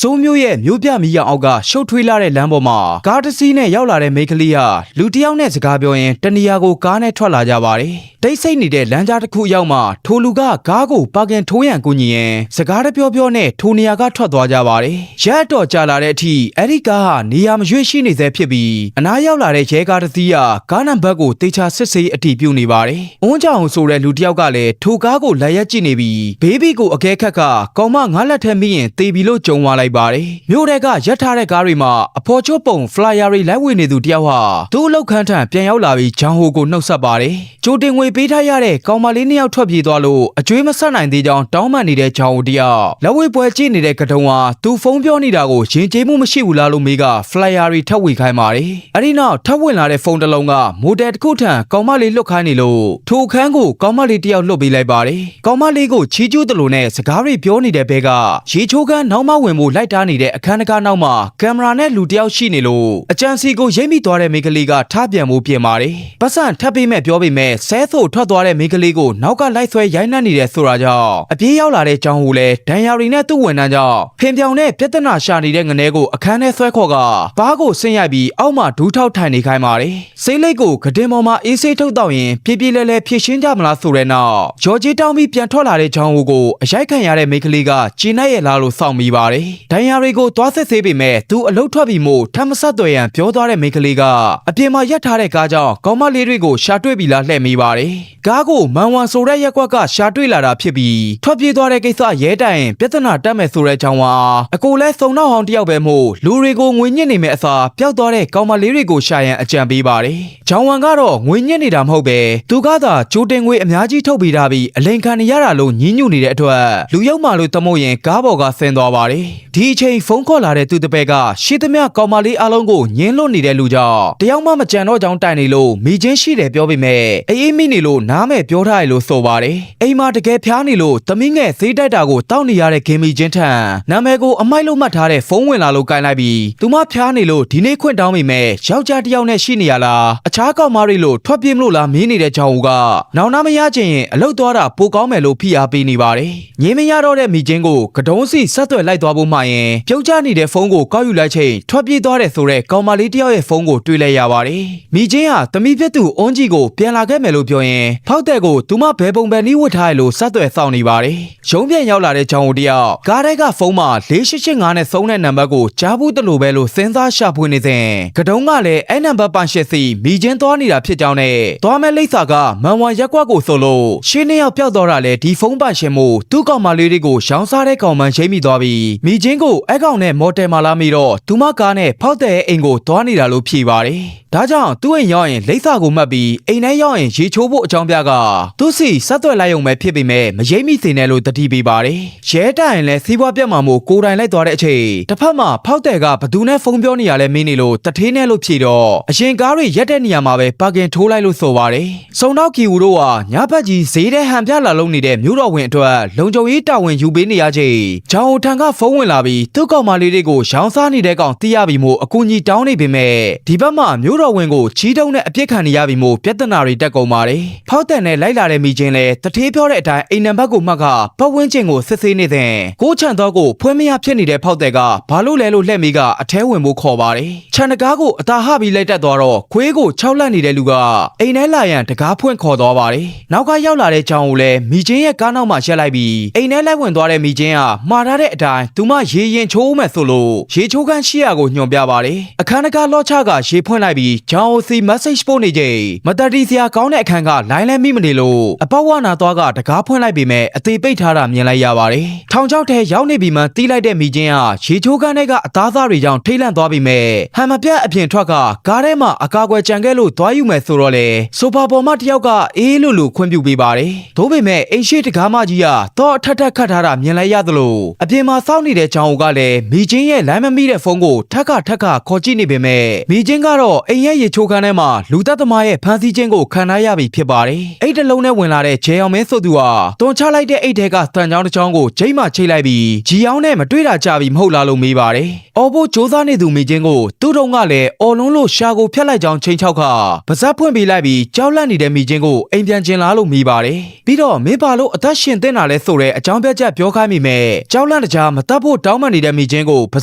စိုးမျိုးရဲ့မျိုးပြမီးရောင်အောက်ကရှုပ်ထွေးလာတဲ့လမ်းပေါ်မှာကားတစ်စီးနဲ့ရောက်လာတဲ့မိန်းကလေးဟာလူတစ်ယောက်နဲ့စကားပြောရင်တနေရာကိုကားနဲ့ထွက်လာကြပါတယ်။တိတ်ဆိတ်နေတဲ့လမ်းကြားတစ်ခုရောက်မှထိုလူကကားကိုပါကင်ထိုးရန်ကူညီရင်စကားတပြောပြောနဲ့ထိုနေရာကထွက်သွားကြပါတယ်။ရက်တော့ကြာလာတဲ့အထိအဲ့ဒီကားဟာနေရာမရွေးရှိနေသေးဖြစ်ပြီးအနားရောက်လာတဲ့ရဲကားတစ်စီးဟာကားနံပါတ်ကိုတေချာစစ်ဆေးအတည်ပြုနေပါတယ်။အုံးကြောင်ဆိုတဲ့လူတစ်ယောက်ကလည်းထိုကားကိုလက်ရက်ကြည့်နေပြီးဘေးဘီကိုအကဲခတ်ကကောင်မငါးလက်ထက်မိရင်တေးပြီလို့ကြုံသွားလိုက်ပါတယ်။မြို့ထဲကရက်ထားတဲ့ကားတွေမှာအဖော်ချိုးပုံဖလာယာတွေလိုက်ဝေနေသူတယောက်ဟာသူ့အလောက်ခန်းထံပြန်ရောက်လာပြီးဂျန်ဟိုကိုနှုတ်ဆက်ပါတယ်။ကြိုတင်ငွေပေးထားရတဲ့ကောင်မလေးနှစ်ယောက်ထွက်ပြေးသွားလို့အကျွေးမဆက်နိုင်သေးကြောင်းတောင်းပန်နေတဲ့ဂျန်ဟိုတယောက်လက်ဝဲပွဲကြည့်နေတဲ့ကတုံးဟာသူဖုန်းပြောနေတာကိုရင်ကျေးမှုမရှိဘူးလားလို့မေးကဖလာယာတွေထပ်ဝေခိုင်းပါတယ်။အဲဒီနောက်ထပ်ဝင်လာတဲ့ဖုန်းတစ်လုံးကမိုတယ်တစ်ခုထံကောင်မလေးလွတ်ခိုင်းနေလို့ထိုအခန်းကိုကောင်မလေးတယောက်လွတ်ပေးလိုက်ပါတယ်။ကောင်မလေးကိုချီးကျူးတယ်လို့နဲ့စကားတွေပြောနေတဲ့ဘဲကရေချိုးခန်းနောက်မှဝင်ဖို့လိုက်တားနေတဲ့အခန်းတကားနောက်မှာကင်မရာနဲ့လူတယောက်ရှိနေလို့အကြံစီကိုရိပ်မိသွားတဲ့မိန်းကလေးကထားပြန်ဖို့ပြင်ပါတယ်။ပတ်စံထပ်ပေးမဲ့ပြောပေမဲ့ဆဲဆိုထွက်သွားတဲ့မိန်းကလေးကိုနောက်ကလိုက်ဆွဲရိုက်နှက်နေတဲ့ဆိုတာကြောင့်အပြေးရောက်လာတဲ့ကြောင်ဟူလဲဒဏ်ရာတွေနဲ့သူ့ဝန်ထမ်းကြောင့်ဖင်ပြောင်နဲ့ပြဿနာရှာနေတဲ့ငနဲကိုအခန်းထဲဆွဲခေါ်ကဘားကိုဆင်းရိုက်ပြီးအောက်မှာဒူးထောက်ထိုင်နေခိုင်းပါတယ်။စိတ်လိတ်ကိုကတင်ပေါ်မှာအေးဆေးထုတ်တော့ရင်ပြေးပြေးလဲလဲဖြည့်ရှင်းကြမလားဆိုတဲ့နောက်ဂျော်ဂျီတောင်းပြီးပြန်ထွက်လာတဲ့ကြောင်ဟူကိုအရိုက်ခံရတဲ့မိန်းကလေးကကျင်းနဲ့ရဲ့လားလို့စောင့်မိပါတယ်။ဒဏ်ရာတွေကိုသွားစစ်ဆေးပေမဲ့သူအလုတ်ထွက်ပြီးမို့ထပ်မဆက်သွယ်ရန်ပြောသွားတဲ့မိန်းကလေးကအပြင်မှာရက်ထားတဲ့ကားကြောင့်ကောင်မလေးတွေကိုရှာတွေ့ပြီလားလှည့်မိပါတယ်။ကားကိုမန်ဝမ်ဆိုတဲ့ရက်ကွက်ကရှာတွေ့လာတာဖြစ်ပြီးထွက်ပြေးသွားတဲ့ကိစ္စရဲတိုင်ပြဿနာတက်မဲ့ဆိုတဲ့ကြောင့်ဟာအကိုလဲစုံနောက်ဟောင်းတယောက်ပဲမို့လူတွေကိုငွေညစ်နေမဲ့အစားပျောက်သွားတဲ့ကောင်မလေးတွေကိုရှာရန်အကြံပေးပါတယ်။ဂျောင်ဝမ်ကတော့ငွေညစ်နေတာမဟုတ်ပဲသူကသာကြိုတင်ငွေအများကြီးထုတ်ပေးထားပြီးအလိန်ခံနေရတာလို့ညှင်းညူနေတဲ့အတွက်လူရောက်မှလို့တမို့ရင်ကားပေါ်ကဆင်းသွားပါတယ်။ဒီအချိန်ဖုန်းခေါ်လာတဲ့သူတပည့်ကရှေ့သမျှကောင်မလေးအလုံးကိုညှင်းလွတ်နေတဲ့လူကြောင့်တယောက်မှမကြံတော့ကြောင်းတိုင်နေလို့မိချင်းရှိတယ်ပြောပေမဲ့အေးမိနေလို့နားမဲ့ပြောထားရလို့ဆိုပါတယ်။အိမ်မှာတကယ်ဖျားနေလို့သမီးငယ်ဈေးတိုက်တာကိုတောက်နေရတဲ့ဂင်းမီချင်းထံနာမည်ကိုအမိုက်လို့မှတ်ထားတဲ့ဖုန်းဝင်လာလို့ကိုင်လိုက်ပြီးသူမဖျားနေလို့ဒီနေ့ခွင့်တောင်းမိမဲ့ယောက်ျားတယောက်နဲ့ရှိနေရလားအခြားကောင်မတွေလို့ထွက်ပြေးမလို့လားမင်းနေတဲ့ကြောင်ကနောင်နာမရချင်ရင်အလုတ်သွားတာပိုကောင်းမယ်လို့ဖိအားပေးနေပါတယ်။ငင်းမရတော့တဲ့မိချင်းကိုကတုံးစီဆက်သွယ်လိုက်သွားဖို့မှရင်ပြုတ်ကျနေတဲ့ဖုန်းကိုကောက်ယူလိုက်ချိန်ထွက်ပြေးသွားတဲ့ဆိုတဲ့ကောင်မလေးတယောက်ရဲ့ဖုန်းကိုတွေ့လိုက်ရပါတယ်။မိချင်းဟာသမီးပြတ်သူအွန်ကြီးကိုပြန်လာခဲ့မယ်လို့ပြောရင်ဖောက်တဲ့ကိုသူမဘဲပုံပဲနီးဝတ်ထားရလို့ဆက်သွယ်ဆောင်နေပါတယ်။ရုံးပြန်ရောက်လာတဲ့ကြောင်တယောက်ကားထဲကဖုန်းမှာ4885နဲ့သုံးတဲ့နံပါတ်ကိုကြားဘူးတလို့ပဲလို့စဉ်းစားရှာဖွေနေစဉ်ကတုံးကလည်းအဲ့နံပါတ်ပန်ရှစ်စီမိချင်းသွားနေတာဖြစ်ကြောင်းနဲ့သွားမဲ့လိပ်စာကမန်ဝမ်ရက်ကွက်ကိုဆိုလို့ရှင်းနှစ်ယောက်ပျောက်သွားတာလေဒီဖုန်းပန်ရှင်မို့သူ့ကောင်မလေးတွေကိုရောင်းစားတဲ့ကောင်မှန်ရှိမိသွားပြီးမိချင်းကိုအဲ့ကောင်နဲ့မော်တယ်မာလာမီတော့သူမကားနဲ့ဖောက်တဲ့အိမ်ကိုသွားနေတာလို့ဖြေပါတယ်။ဒါကြောင့်သူ့အိမ်ရောက်ရင်လိပ်စာကိုမှတ်ပြီးအိမ်ထဲရောက်ရင်ရေချိုးဖို့အကြောင်းပြကသူ့စီဆက်သွယ်လိုက်ရုံပဲဖြစ်ပေမဲ့မရိပ်မိစေနဲ့လို့တတိပေးပါတယ်။ရဲတိုင်လည်းစီးပွားပြတ်မှာမို့ကိုယ်တိုင်လိုက်သွားတဲ့အချိန်တစ်ဖက်မှာဖောက်တဲ့ကဘသူနဲ့ဖုန်းပြောနေရလဲမင်းနေလို့တထေးနဲ့လို့ဖြေတော့အရင်ကားတွေရက်တဲ့နေရာမှာပဲပါကင်ထိုးလိုက်လို့ဆိုပါတယ်။စုံတော့ကီဝူတို့ကညဘက်ကြီးဈေးထဲဟန်ပြလာလုံးနေတဲ့မြို့တော်ဝင်အတွက်လုံခြုံရေးတာဝန်ယူပေးနေရချိန်ဂျောင်ထန်ကဖုန်းဝင်လာပြီးသူ့ကောင်မလေးတွေကိုရောင်းစားနေတဲ့ကောင်သိရပြီမို့အကူကြီးတောင်းနေပေမဲ့ဒီဘက်မှာမြို့တော်ဝင်ကိုချီးတုံးနဲ့အပြစ်ခံနေရပြီမို့ပြဿနာတွေတက်ကုန်ပါတယ်။ဖောက်တဲ့နဲ့လိုက်လာတဲ့မိချင်းလဲတထေးပြောတဲ့အတိုင်းအိမ်နံပါတ်ကိုမှတ်ကပတ်ဝန်းကျင်ကိုစစ်ဆေးနေတဲ့ကိုချန်တော့ကိုဖွင့်မရဖြစ်နေတဲ့ဖောက်တဲ့ကဘာလို့လဲလို့လှည့်မိကအထဲဝင်ဖို့ခေါ်ပါတယ်။ခြံတကားကိုအသာဟပြီးလိုက်တက်သွားတော့ခွေးကို6လက်နေတဲ့လူကအိမ်ထဲလာရန်တကားဖွင့်ခေါ်သွားပါတယ်။နောက်ကရောက်လာတဲ့ကြောင်ကိုလည်းမိချင်းရဲ့ကားနောက်မှာရက်လိုက်ပြီးအိမ်ထဲလိုက်ဝင်သွားတဲ့မိချင်းကမှားထားတဲ့အတိုင်းသူမရေရင်ချိုးမယ်ဆိုလို့ရေချိုးခန်းရှိရာကိုညွှန်ပြပါတယ်။အခန်းတကားလော့ချကရေဖွင့်လိုက်ပြီးကြောင်ကိုစီ message ပို့နေချိန်မတတိစရာကောင်းတဲ့အခန်းကလိုင်းလဲမိမနေလို့အပေါက်ဝနာသွားကတကားဖွင့်လိုက်ပေမဲ့အသေးပိတ်ထားတာမြင်လိုက်ရပါတယ်။ထောင်ချောက်ထဲရောက်နေပြီးမှတီးလိုက်တဲ့မိချင်းကရေချိုးခန်းထဲကအသားစားတွေကြောင့်ထိတ်လန့်သွားပြီးမဲ့ဟန်မပြတ်အပြင်ထွက်ကကားထဲမှာအကာအကွယ်ကြံခဲ့လို့သွားယူမယ်ဆိုတော့လေဆိုဖာပေါ်မှာတယောက်ကအေးလို့ခွင့်ပြုပေးပါတယ်။သို့ပေမဲ့အိမ်ရှိတကားမကြီးကတော့အထက်ထက်ခတ်ထားတာမြင်လိုက်ရသလိုအပြင်မှာစောင့်နေတဲ့ကြောင်ကလည်းမိချင်းရဲ့လိုင်းမမိတဲ့ဖုန်းကိုထက်ခခေါ်ကြည့်နေပေမဲ့မိချင်းကတော့အိမ်ရဲ့ရေချိုးခန်းထဲမှာလူသက်သမားရဲ့ဖမ်းဆီးခြင်းကိုခံရပြီဖြစ်ပါတယ်။အိတ်တလုံးနဲ့ဝင်လာတဲ့ဂျေအောင်မင်းဆိုသူဟာတွန်ချလိုက်တဲ့အိတ်ထဲကတန်ချောင်းတစ်ချောင်းကိုဂျိမ်းမှချိတ်လိုက်ပြီးဂျီအောင်နဲ့မတွေ့တာကြပြီမဟုတ်လားလို့မေးပါတယ်။အော်ဖို့စူးစမ်းနေသူမိချင်းကိုသူ့တုံးကလည်းအော်လုံးလို့ရှာကိုဖျက်လိုက်ကြောင်းချိန်ချောက်ခါပါဇက်ဖွင့်ပေးလိုက်ပြီးကြောက်လန့်နေတဲ့မိချင်းကိုအိမ်ပြန်ကျင်လာလို့မေးပါတယ်။ပြီးတော့မင်းပါလို့အသက်ရှင်သင့်တာလဲဆိုတဲ့အကြောင်းပြချက်ပြောခိုင်းမိမဲ့ကြောက်လန့်တကြားမတတ်ဖို့တော တောင်းပန်နေတဲ့မိချင်းကိုပါ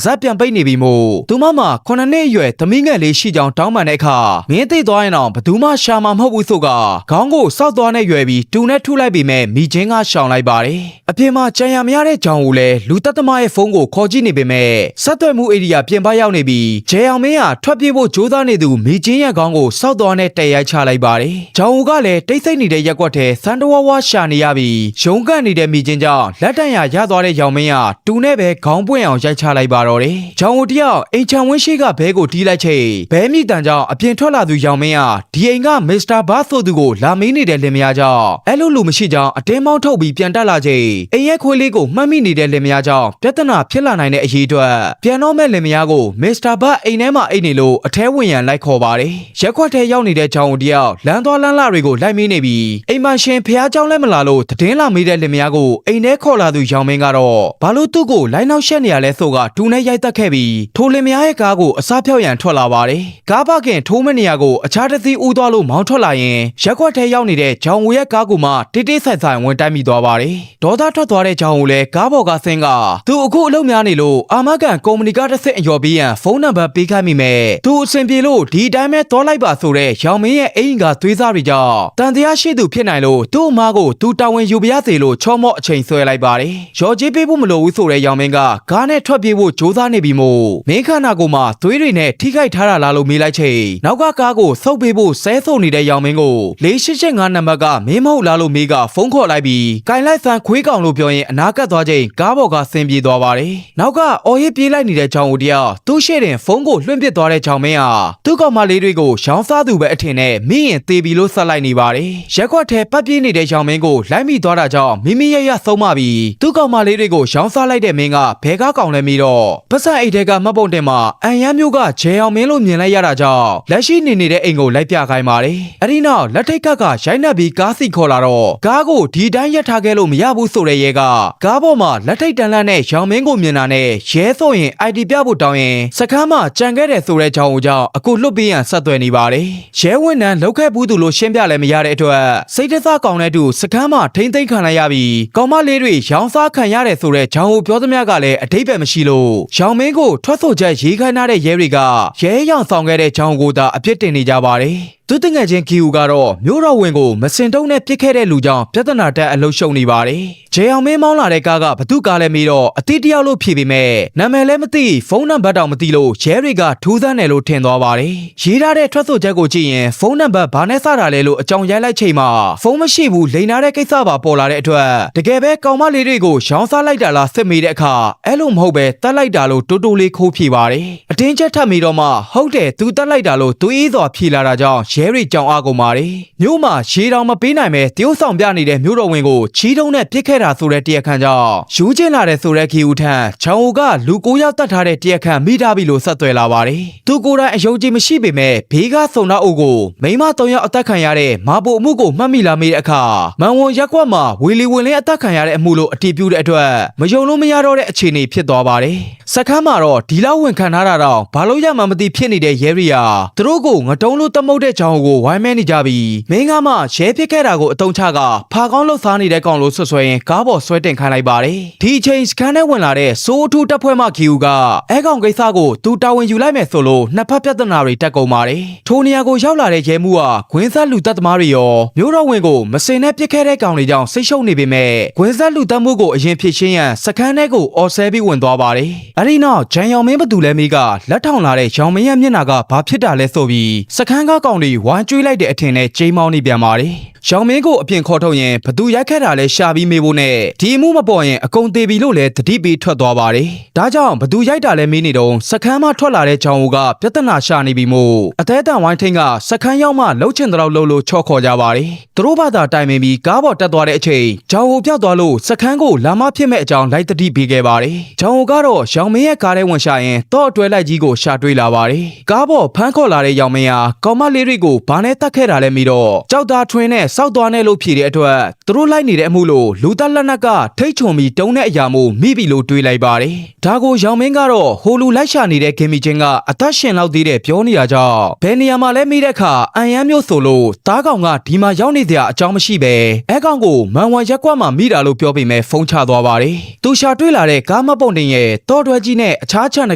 ဇက်ပြန်ပိတ်နေပြီမို့သူမမှာ9နှစ်အရွယ်သမီးငယ်လေးရှိကြောင်းတောင်းပန်တဲ့အခါမင်းသိသွားရင်တော့ဘသူမှရှာမှာမဟုတ်ဘူးဆိုကခေါင်းကိုစောက်သွားနဲ့ရွယ်ပြီးတူနဲ့ထုလိုက်ပြီးမဲ့မိချင်းကရှောင်လိုက်ပါတယ်အပြင်မှာကြံရမရတဲ့ကြောင်ကိုလည်းလူသက်သမားရဲ့ဖုန်းကိုခေါ်ကြည့်နေပေမဲ့ဆက်သွယ်မှုဧရိယာပြင်ပရောက်နေပြီးဂျေအောင်မင်းကထွက်ပြေးဖို့ကြိုးစားနေသူမိချင်းရဲ့ခေါင်းကိုစောက်သွားနဲ့တက်ရိုက်ချလိုက်ပါတယ်ကြောင်ကလည်းတိတ်ဆိတ်နေတဲ့ရက်ကွက်ထဲစန်တဝါဝါရှာနေရပြီးရုံးကန်နေတဲ့မိချင်းကြောင့်လက်တံရရသွားတဲ့ရောင်မင်းကတူနဲ့ပဲခေါင်းပွင့်အောင်ရိုက်ချလိုက်ပါတော့တယ်ကြောင်တယောက်အိမ်ချံဝင်းရှိကဘဲကိုတီးလိုက်ချိန်ဘဲမိတန်ကြောင့်အပြင်ထွက်လာသူရောင်မင်းကဒီအိမ်ကမစ္စတာဘာဆိုသူကိုလာမင်းနေတဲ့လင်မယားကြောင့်အဲ့လိုလူမရှိကြောင်းအတင်းမောင်းထုတ်ပြီးပြန်တက်လာချိန်အိမ်ရဲ့ခွေးလေးကိုမှတ်မိနေတဲ့လင်မယားကြောင့်ပြဿနာဖြစ်လာနိုင်တဲ့အရေးအတွက်ပြန်တော့မဲ့လင်မယားကိုမစ္စတာဘာအိမ်ထဲမှာအိတ်နေလို့အထဲဝင်ရန်လိုက်ခေါ်ပါတယ်ရက်ခွက်ထဲရောက်နေတဲ့ကြောင်တယောက်လမ်းသွားလမ်းလာတွေကိုလိုက်မင်းနေပြီးအိမ်မရှင်ဖះเจ้าလဲမလာလို့တည်င်းလာမိတဲ့လင်မယားကိုအိမ်ထဲခေါ်လာသူရောင်မင်းကတော့ဘာလို့သူ့ကိုလိုက်နောက်ရှက်နေရလဲဆိုကတူနဲ့ရိုက်တက်ခဲ့ပြီးထိုလင်မယားရဲ့ကားကိုအစားဖြောက်ရန်ထွက်လာပါတယ်ကားပခင်ထိုးမနေရကိုအခြားတစ်စီးဦးသွားလို့မောင်းထွက်လာရင်ရက်ခွက်ထဲရောက်နေတဲ့ဂျောင်ဝရဲ့ကားကိုမှတိတိဆိုင်ဆိုင်ဝင်တိုက်မိသွားပါတယ်ဒေါသထွက်သွားတဲ့ဂျောင်ကိုလည်းကားပေါ်ကဆင်းကသူအခုအလုပ်များနေလို့အာမကန်ကုမ္ပဏီကတစ်ဆင့်အယော်ပေးရန်ဖုန်းနံပါတ်ပေးခိုင်းမိမယ်သူအဆင်ပြေလို့ဒီအတိုင်းပဲသွားလိုက်ပါဆိုတဲ့ရောင်မင်းရဲ့အိမ်ကသွေးစားတွေကြောင့်တန်တရားရှိသူဖြစ်နိုင်လို့သူ့အမားကိုသူတာဝန်ယူပြရစေလို့ချောမော့အချိန်ဆွဲလိုက်ပါတယ်ရော်ကြီးပေးဖို့မလိုဘူးဆိုတဲ့ရောင်မင်းကကားနဲ့ထွက်ပြေးဖို့ကြိုးစားနေပြီမို့မင်းခန္ဓာကိုယ်မှာသွေးတွေနဲ့ထိခိုက်ထားတာလားလို့မေးလိုက်ချိန်နောက်ကကားကိုဆုပ်ပေးဖို့ဆဲဆို့နေတဲ့ရောင်မင်းကို4885နံပါတ်ကမင်းမဟုတ်လားလို့မေးကဖုန်းခေါ်လိုက်ပြီးကင်လိုက်ဆန်ခွေးကောင်လို့ပြောရင်အနာကတ်သွားချိန်ကားပေါ်ကဆင်းပြေးသွားပါတယ်နောက်ကအော်ရစ်ပြေးလိုက်နေတဲ့ကြောင်ဦးတယောက်သူ့ရှေ့တင်ဖုန်းကိုလွှင့်ပစ်သွားတဲ့ကြောင်မင်းဟာသူ့ကောင်မလေးတွေကိုရောင်းစားသူပဲအထင်နဲ့မိရင်သေပြီလို့ဆက်လိုက်နေပါတယ်ရက်ခွက်ထဲပတ်ပြေးနေတဲ့ရောင်မင်းကိုလိုက်မိသွားတာကြောင့်မိမိရရဆုံးမပြီးသူ့ကောင်မလေးတွေကိုရောင်းစားလိုက်တဲ့မင်းကဘဲကားကောင်လဲမိတော့ပတ်စံအိတ်ထဲကမှတ်ပုံတင်မှာအန်ရမ်းမျိုးကဂျေအောင်မင်းလို့မြင်လိုက်ရတာကြောင့်လက်ရှိနေတဲ့အိမ်ကိုလိုက်ပြခိုင်းပါတယ်အဲ့ဒီနောက်လက်ထိတ်ကရိုက်နှက်ပြီးကားစီခေါ်လာတော့ကားကိုဒီတိုင်းရပ်ထားခဲ့လို့မရဘူးဆိုတဲ့ရဲကကားပေါ်မှာလက်ထိတ်တန်လန့်နဲ့ရောင်မင်းကိုမြင်တာနဲ့ရဲဆိုရင် ID ပြဖို့တောင်းရင်စခန်းမှာကြံခဲ့တယ်ဆိုတဲ့ကြောင်ကြောင့်အခုလွတ်ပေးရန်ဆက်သွယ်နေပါတယ်ရဲဝန်ထမ်းလောက်ခဲ့ဘူးသူလို့ရှင်းပြလည်းမရတဲ့အတွက်စိတ်တစားကောင်တဲ့သူစခန်းမှာထိမ့်သိမ်းခံလိုက်ရပြီးကောင်မလေးတွေရောင်းစားခံရတယ်ဆိုတဲ့ကြောင်ကိုပြောသမျှကလည်းအတိတ်ပဲမရှိလို့ရောင်မင်းကိုထွက်ဆိုချက်ရေးခိုင်းထားတဲ့ရဲတွေကရဲရောင်ဆောင်ခဲ့တဲ့ကြောင်ကိုသာအပြစ်တင်နေကြပါတယ်သူတငယ်ချင်းကီယူကတော့မျိုးတော်ဝင်ကိုမစင်တုံးနဲ့ပြစ်ခဲ့တဲ့လူကြောင့်ပြဿနာတက်အလုရှုံနေပါတယ်။ဂျေအောင်မင်းမောင်းလာတဲ့ကားကဘသူကားလဲမေးတော့အတိတယောက်လို့ဖြေပေမဲ့နာမည်လည်းမသိဖုန်းနံပါတ်တောင်မသိလို့ရဲတွေကထူးဆန်းတယ်လို့ထင်သွားပါတယ်။ရေးထားတဲ့ထွက်ဆိုချက်ကိုကြည့်ရင်ဖုန်းနံပါတ်ဘာနဲ့စတာလဲလို့အကြောင်းရိုက်လိုက်ချိန်မှာဖုန်းမရှိဘူးလိန်နာတဲ့ကိစ္စပါပေါ်လာတဲ့အတွက်တကယ်ပဲကောင်မလေးတွေကိုရောင်းစားလိုက်တာလားစစ်မေးတဲ့အခါအဲ့လိုမဟုတ်ပဲတတ်လိုက်တာလို့တိုးတိုးလေးခိုးဖြေပါတယ်။အတင်းချက်ထပ်မိတော့မှဟုတ်တယ်သူတတ်လိုက်တာလို့သူအေးစွာဖြေလာတာကြောင့်ရဲတွေကြောင်အားကုန်ပါတယ်မြို့မှာရေတောင်မပေးနိုင်ပဲတရုတ်ဆောင်ပြနေတဲ့မြို့တော်ဝင်ကိုချီးတုံးနဲ့ပြစ်ခဲ့တာဆိုတဲ့တရားခံကြောင့်ယူကျင်လာတဲ့ဆိုတဲ့ခီဦးထံချောင်ဦးကလူ9ယောက်တတ်ထားတဲ့တရားခံမိထားပြီလို့ဆက်သွယ်လာပါတယ်သူကိုယ်တိုင်အယုံကြည်မရှိပေမဲ့ဘေးကဆုံနာအုပ်ကိုမိမ3ယောက်အသက်ခံရတဲ့မာပိုအမှုကိုမှတ်မိလာမိတဲ့အခါမန်ဝန်ရက်ကွက်မှာဝီလီဝင်လင်းအသက်ခံရတဲ့အမှုလို့အတည်ပြုတဲ့အတွက်မယုံလို့မရတော့တဲ့အခြေအနေဖြစ်သွားပါတယ်စခန်းမှာတော့ဒီလောက်ဝင်ခံထားတာတော့ဘာလို့ရမှမသိဖြစ်နေတဲ့ရဲရီယာသူတို့ကိုငတုံးလို့တမုတ်တဲ့ချောင်ကိုဝိုင်းမဲနေကြပြီးမင်းကမှရဲဖြစ်ခဲ့တာကိုအတုံးချကဖာကောင်းလှုပ်ရှားနေတဲ့ကောင်လို့ဆွဆွဲရင်ကားပေါ်ဆွဲတင်ခိုင်းလိုက်ပါတယ်ဒီအချိန်စခန်းထဲဝင်လာတဲ့စိုးအထူးတပ်ဖွဲ့မှခီယူကအဲကောင်ကိစ္စကိုသူတာဝန်ယူလိုက်မယ်ဆိုလို့နှစ်ဖက်ပြဿနာတွေတက်ကုန်ပါတယ်ထိုနေရာကိုရောက်လာတဲ့ရဲမှုကဂွင်းဆက်လူတပ်သမားတွေရောမျိုးတော်ဝင်ကိုမစင်နဲ့ပြစ်ခဲ့တဲ့ကောင်တွေကြောင့်စိတ်ရှုပ်နေပေမဲ့ဂွင်းဆက်လူတပ်မှုကိုအရင်ဖြစ်ရှင်းရန်စခန်းထဲကိုအော်ဆဲပြီးဝင်သွားပါတယ်အဲဒီနောက်ဂျန်ယောင်မင်းဘသူလဲမေးကလက်ထောင်လာတဲ့ရောင်မင်းရဲ့မျက်နှာကဘာဖြစ်တာလဲဆိုပြီးစခန်းကကောင်တွေဝိုင်းကျွေးလိုက်တဲ့အထင်နဲ့ကျိမ်းမောင်းနေပြန်ပါတယ်ရောင်မင်းကိုအပြင်ခေါ်ထုတ်ရင်ဘသူရိုက်ခဲ့တာလဲရှာပြီးမေးဖို့နဲ့ဒီအမှုမပေါ်ရင်အကုန်သေးပြီလို့လဲတတိပေးထွက်သွားပါတယ်ဒါကြောင့်ဘသူရိုက်တာလဲမေးနေတော့စခန်းမှထွက်လာတဲ့ကြောင်ဦးကပြဿနာရှာနေပြီမို့အသေးတန်ဝိုင်းထင်းကစခန်းရောက်မှလှုပ်ချင်တဲ့လောက်လို့ချော့ခေါ်ကြပါတယ်သူတို့ဘာသာတိုင်ပင်ပြီးကားပေါ်တက်သွားတဲ့အချိန်ကြောင်ဦးပြောက်သွားလို့စခန်းကိုလာမဖြစ်မဲ့အကြောင်းလိုက်တတိပေးခဲ့ပါတယ်ကြောင်ဦးကတော့ရောင်မင်းရဲ့ကားထဲဝင်ရှာရင်တော့အတွဲလိုက်ကြီးကိုရှာတွေ့လာပါတယ်ကားပေါ်ဖမ်းခေါ်လာတဲ့ရောင်မင်းဟာကောင်မလေးတွေကိုဘာနဲ့တတ်ခဲ့တာလဲမေးတော့ကြောက်သားထွင်းနဲ့ စောက်သွားနေလို့ဖြေတဲ့အတွက်သူတို့လိုက်နေတဲ့အမှုလို့လူသက်လက်နက်ကထိတ်ချုံပြီးတုံးတဲ့အရာမျိုးမိပြီလို့တွေးလိုက်ပါတယ်ဒါကိုရောင်မင်းကတော့ဟိုလူလိုက်ရှာနေတဲ့ခင်မီချင်းကအသက်ရှင်လောက်သေးတဲ့ပြောနေတာကြောင့်ဘယ်နေရာမှာလဲမိတဲ့အခါအန်ရမ်းမျိုးဆိုလို့သားကောင်ကဒီမှာရောက်နေတဲ့အကြောင်းမရှိပဲအဲကောင်ကိုမန်ဝါရက်ကွက်မှာမိတာလို့ပြောပေမဲ့ဖုံးချသွားပါတယ်သူရှာတွေ့လာတဲ့ကားမပုံတင်ရဲ့တောတွဲကြီးနဲ့အခြားချန်တ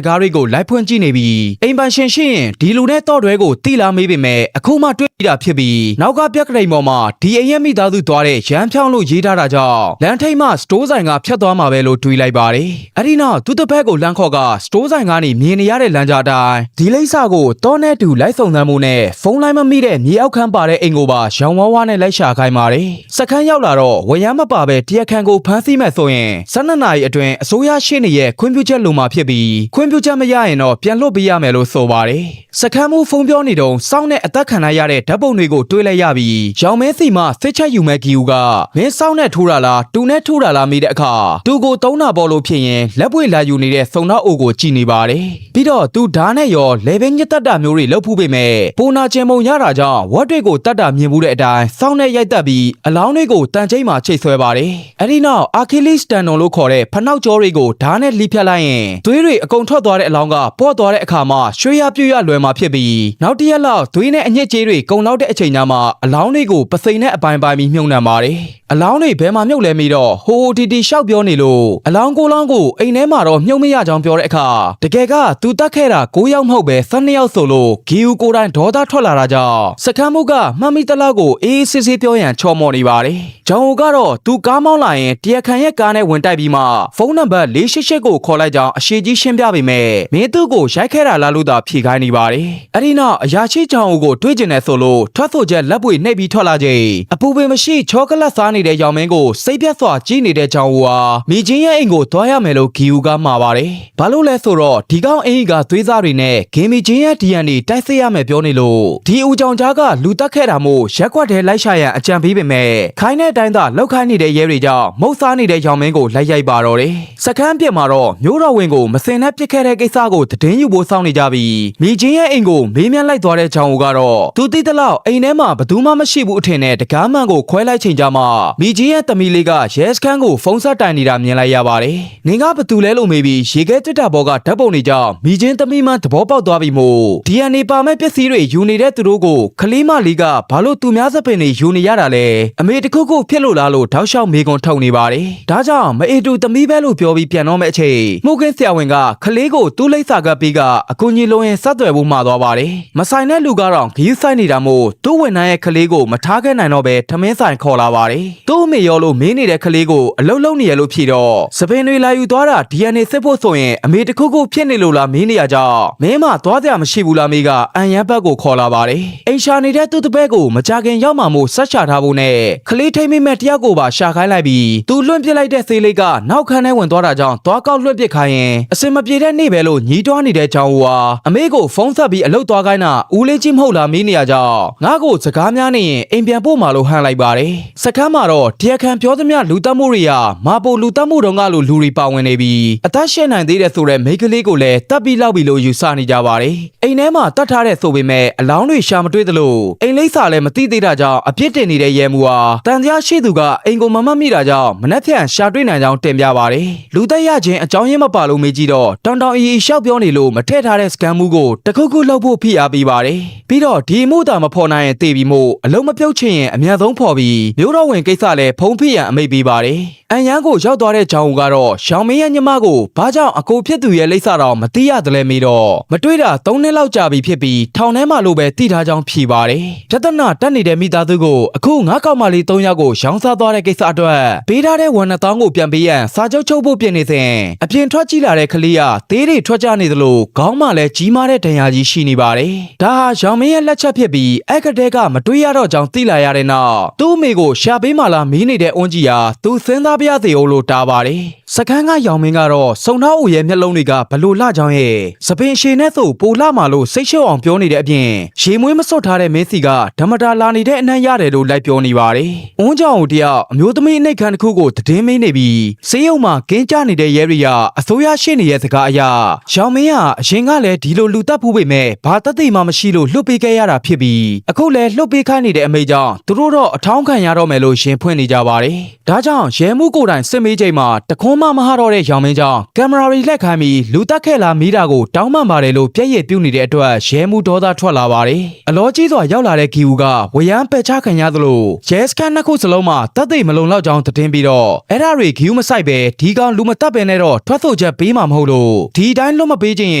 ကားတွေကိုလိုက်ဖွင့်ကြည့်နေပြီးအိမ်ပန်ရှင်ရှိရင်ဒီလူနဲ့တောတွဲကိုတိလာမေးပေမဲ့အခုမှတွေ့တာဖြစ်ပြီးနောက်ကပြက်ကလေးပေါ်မှာဒီအိမ်ရဲ့မိသားစုသွားတဲ့ရမ်းဖြောင်းလို့ရေးထားတာကြောင့်လမ်းထိပ်မှစတိုးဆိုင်ကဖြတ်သွားမှာပဲလို့တွေးလိုက်ပါတယ်အဲ့ဒီနောက်သူ့တစ်ဖက်ကိုလမ်းခေါ်ကစတိုးဆိုင်ကနေမြင်နေရတဲ့လမ်းကြားတိုင်းဒီလိမ့်စာကိုတောနဲ့တူလိုက်စုံစမ်းမှုနဲ့ဖုန်းလိုင်းမမိတဲ့မြေအောက်ခန်းပါတဲ့အိမ်ကိုပါရောင်ဝါးဝါးနဲ့လိုက်ရှာခိုင်းပါတယ်စခန်းရောက်လာတော့ဝရမ်းမပါပဲတရားခံကိုဖမ်းဆီးမဲ့ဆိုရင်12နာရီအတွင်းအစိုးရရှေ့နေရဲ့ခွင့်ပြုချက်လိုမှာဖြစ်ပြီးခွင့်ပြုချက်မရရင်တော့ပြန်လွှတ်ပေးရမယ်လို့ဆိုပါတယ်စခန်းမှုဖုန်းပြောနေတော့စောင့်နဲ့အသက်ခံရတဲ့ဓာတ်ပုံတွေကိုတွေးလိုက်ရပြီးရောင်မဲစီမှစစ်ချက်ယူမဲ့ဂီယူကမင်းစောင့်နဲ့ထိုးတာလားတူနဲ့ထိုးတာလားမိတဲ့အခါသူကိုတုံးတာပေါ်လို့ဖြစ်ရင်လက်ပွေလာယူနေတဲ့စုံတော့အိုကိုကြည်နေပါတယ်ပြီးတော့သူဓာတ်နဲ့ရောလေဘင်းညက်တက်တာမျိုးတွေလုပ်ဖူးပေမဲ့ပိုနာကျင်မုံရတာကြောင့်ဝက်တွေကိုတတ်တာမြင်မှုတဲ့အတိုင်းစောင့်နဲ့ရိုက်တက်ပြီးအလောင်းတွေကိုတန်ချိတ်မှာချိတ်ဆွဲပါတယ်အဲ့ဒီနောက်အာခီလိစ်တန်နွန်လို့ခေါ်တဲ့ဖနောက်ကြောတွေကိုဓာတ်နဲ့လိဖြတ်လိုက်ရင်သွေးတွေအကုန်ထွက်သွားတဲ့အလောင်းကပေါ့သွားတဲ့အခါမှာရွှေရပြွရလွယ်မှာဖြစ်ပြီးနောက်တစ်ရက်လောက်သွေးနဲ့အညစ်အကြေးတွေကုန်လောက်တဲ့အချိန်ညမှာအလောင်းတွေကိုပစိန်နဲ့အပိုင်းပိုင်းပြီးမြုပ်နှံပါတယ်အလောင်းတွေဘယ်မှာမြုပ်လဲမိတော့ဟိုတီတီရှောက်ပြောနေလို့အလောင်းကိုလောင်းကိုအိမ်ထဲမှာတော့မြုပ်မရကြောင်းပြောတဲ့အခါတကယ်ကသူတတ်ခဲ့တာ9ယောက်မဟုတ်ပဲ12ယောက်ဆိုလို့ဂီယူကိုတိုင်းဒေါသထွက်လာတာကြောင့်စခန်းမှုကမှတ်မိတလောက်ကိုအေးအေးဆေးဆေးပြောရန်ချော်မော်နေပါတယ်ဂျောင်ကတော့သူကားမောင်းလာရင်တရားခံရဲ့ကားနဲ့ဝင်တိုက်ပြီးမှဖုန်းနံပါတ်488ကိုခေါ်လိုက်ကြောင်းအရှိကြီးရှင်းပြပေမဲ့မင်းသူ့ကိုရိုက်ခဲ့တာလားလို့သာဖြေခိုင်းနေပါတယ်အဲ့ဒီနောက်အရာရှိဂျောင်ကိုတွေးကျင်တယ်ဆိုလို့ထွက်ဆိုချက်လက်ပွေနှိပ်ပြီးထွက်လာချိန်အပူပင်မရှိချောကလက်စားနေတဲ့ရောင်မင်းကိုစိတ်ပြတ်စွာကြည့်နေတဲ့ဂျောင်ဟာမိချင်းရဲ့အိမ်ကိုသွားရမယ်လို့ဂီယူကမှာပါတယ်ဘာလို့လဲဆိုတော့ဒီကောင်အိမ်ကသွေးစားတွေနဲ့ဂင်းမီချင်းရဲ့ DNA တိုက်စစ်ရမယ်ပြောနေလို့ဒီဦးကြောင်ကြားကလူတက်ခဲ့တာမို့ရက်ကွက်ထဲလိုက်ရှာရန်အကြံပေးပေမဲ့ခိုင်းတဲ့အတိုင်းသာလောက်ခိုင်းနေတဲ့ရဲတွေကြောင့်မုတ်စားနေတဲ့ရောင်မင်းကိုလိုက်ရိုက်ပါတော့တယ်စခန်းပြစ်မှာတော့မျိုးတော်ဝင်ကိုမစင်နဲ့ပစ်ခဲ့တဲ့ကိစ္စကိုသတင်းယူဖို့စောင့်နေကြပြီးမိချင်းရဲ့အိမ်ကိုမေးမြန်းလိုက်သွားတဲ့ဂျောင်ကတော့သူသိတဲ့လောက်အိမ်ထဲမှာဘယ်သူမှမရှိဘူးအထင်နဲ့တကားမှန်ကိုခွဲလိုက်ချိန်ကြမှာမိချင်းရဲ့သမီးလေးကရဲစခန်းကိုဖုန်းဆက်တိုင်နေတာမြင်လိုက်ရပါတယ်နင်ကဘသူလဲလို့မေးပြီးရေခဲတက်တာဘောကဓာတ်ပုံတွေကြောင့်မိချင်းသမီးမှသဘောပေါက်သွားပြီမို့ DNA ပါမဲ့ပစ္စည်းတွေယူနေတဲ့သူတို့ကိုခလေးမလေးကဘာလို့သူများစပင်တွေယူနေရတာလဲအမေတခုခုဖြစ်လို့လားလို့တောက်လျှောက်မေးခွန်းထုတ်နေပါတယ်ဒါကြောင့်မအေတူသမီးပဲလို့ပြောပြီးပြန်တော့မဲ့အချိန်မှုခင်းဆရာဝန်ကခလေးကိုသူ့လိပ်စာကပေးကအကူကြီးလုံးရင်ဆက်သွယ်ဖို့မှာသွားပါတယ်မဆိုင်တဲ့လူကတော့ဂီးဆိုင်နေတာမို့သူ့ဝန်ထမ်းရဲ့ခလေးကိုမထားခဲ့နိုင်တော့ပဲထမင်းဆိုင်ခေါ်လာပါတယ်သူ့အမေရောလို့မင်းနေတဲ့ခလေးကိုအလုံးလုံးနေရလို့ဖြေတော့စပင်တွေလာယူသွားတာ DNA စစ်ဖို့ဆိုရင်အမေတခုခုဖြစ်နေလို့လားမင်းနေရကြောင်းမင်းမသွားကြမရှိဘူးလားမေးကအန်ရန်ဘက်ကိုခေါ်လာပါတယ်အိမ်ရှာနေတဲ့သူ့တပည့်ကိုမကြခင်ရောက်မှမို့ဆက်ချထားဖို့နဲ့ခလေးထိမ့်မိမဲ့တယောက်ကိုပါရှာခိုင်းလိုက်ပြီးသူလွှင့်ပစ်လိုက်တဲ့ဆေးလိပ်ကနောက်ခန်းထဲဝင်သွားတာကြောင့်သွားကောက်လွှင့်ပစ်ခိုင်းရင်အစင်မပြေတဲ့နေ့ပဲလို့ညီးတွားနေတဲ့ချောင်းဟိုဟာအမေကိုဖုန်းဆက်ပြီးအလုတ်သွားခိုင်းတာဦးလေးကြီးမဟုတ်လားမေးနေရကြောင်းငါ့ကိုစကားများနေရင်အိမ်ပြန်ပို့မှာလို့ဟန်လိုက်ပါတယ်စခန်းမှာတော့တရားခံပြောသမျှလူတက်မှုတွေဟာမာပိုလူတက်မှုတုန်းကလိုလူတွေပါဝင်နေပြီးအသက်ရှင်နိုင်သေးတယ်ဆိုတဲ့မိန်းကလေးကိုလည်းတပ်ပြီးလောက်ပြီးလို့ယူဆနေကြပါတယ်အိမ်ထဲမှာတတ်ထားတဲ့ဆိုပေမဲ့အလောင်းတွေရှာမတွေ့သလိုအိမ်လိပ်စာလည်းမသိသေးတာကြောင့်အပြစ်တင်နေတဲ့ရဲမှုဟာတန်ကြားရှိသူကအိမ်ကိုမမတ်မိတာကြောင့်မနှက်ဖြန်ရှာတွေ့နိုင်ကြောင်းတင်ပြပါတယ်လူသက်ရခြင်းအကြောင်းရင်းမပါလို့မေးကြည့်တော့တောင်တောင်အီရှောက်ပြောနေလို့မထည့်ထားတဲ့စကန်မှုကိုတခုခုလှုပ်ဖို့ဖိအားပေးပါတယ်ပြီးတော့ဒီမှုတာမဖော်နိုင်ရင်တေးပြီးမို့အလုံးမပြုတ်ချင်ရင်အများဆုံးဖော်ပြီးမျိုးတော်ဝင်ကိစ္စလည်းဖုံးဖိရန်အမိတ်ပေးပါတယ်အန်ရန်ကိုရောက်သွားတဲ့ဂျောင်ကတော့ရှောင်းမင်းရဲ့ညမကိုဘာကြောင့်အကိုဖြစ်သူရဲ့လိပ်စာတော်မသိရတယ်လဲမေးတော့မတွေ့တာ3နှစ်လောက်ကြာပြီဖြစ်ပြီးထောင်ထဲမှာလို့ပဲသိထားကြောင်းဖြေပါတယ်ပြဿနာတက်နေတဲ့မိသားစုကိုအခုငါးကောင်မလေး3ယောက်ကိုရောင်းစားသွားတဲ့ကိစ္စအတွက်ပေးထားတဲ့ဝန်2000ကိုပြန်ပေးရန်စာချုပ်ချုပ်ဖို့ပြင်နေစဉ်အပြင်ထွက်ကြည့်လာတဲ့ကလေးကသေးတွေထွက်ကြနေသလိုခေါင်းမှလည်းကြီးမားတဲ့ဒဏ်ရာကြီးရှိနေပါတယ်ဒါဟာရောင်မင်းရဲ့လက်ချက်ဖြစ်ပြီးအဲ့ကတဲ့ကမတွေးရတော့ကြောင်းသိလာရတဲ့နောက်သူ့အမေကိုရှာပေးမှလားမီးနေတဲ့အွန်ကြီးဟာသူစဉ်းစားပြရသေးအောင်လို့တားပါတယ် စကန်းကရောင်မင်းကတော့စုံနောက်ဦးရဲ့မျက်လုံးတွေကဘလို့လှကြောင်းရဲ့စပင်ရှည်နဲ့သို့ပိုလှမာလို့စိတ်ရှုပ်အောင်ပြောနေတဲ့အပြင်ရေမွေးမစွတ်ထားတဲ့မင်းစီကဓမ္မတာလာနေတဲ့အနှံ့ရတယ်လို့လိုက်ပြောနေပါတယ်။အုံးကြောင်ဦးတယောက်အမျိုးသမီးအနှိတ်ခံတစ်ခုကိုတည်င်းမင်းနေပြီးစေးရုံမှာကင်းကြနေတဲ့ရဲရီကအစိုးရရှိနေတဲ့စကားအရရောင်မင်းကအရင်ကလည်းဒီလိုလူတက်ဖို့ပေမဲ့ဘာတသိမှမရှိလို့လှုပ်ပေးခဲ့ရတာဖြစ်ပြီးအခုလည်းလှုပ်ပေးခိုင်းနေတဲ့အမိကြောင့်သူတို့တော့အထောင်းခံရတော့မယ်လို့ရှင်ဖွင့်နေကြပါတယ်။ဒါကြောင့်ရဲမှုကိုယ်တိုင်စစ်မေးချိန်မှာတခွန်းမှမဟတော့တဲ့ရောင်မင်းကြောင့်ကင်မရာတွေလက်ခံပြီးလူတက်ခဲ့လာမိတာကိုတောင်းပန်ပါတယ်လို့ပြည့်ရည်ပြုနေတဲ့အတွက်ရဲမှုဒေါသထွက်လာပါတယ်။အလောကြီးစွာရောက်လာတဲ့ဂီဦးကဝရမ်းပယ်ချခံရသလိုရဲစခန်းနှစ်ခုစလုံးမှာတပ်သိမလုံလောက်ကြောင်းသတင်းပြီးတော့အဲ့ဒါတွေဂီဦးမဆိုင်ပဲဒီကောင်လူမတက်ပဲနဲ့တော့ထွက်ဆိုချက်ပေးမှာမဟုတ်လို့ဒီတိုင်းလွတ်မပေးခြင်းရ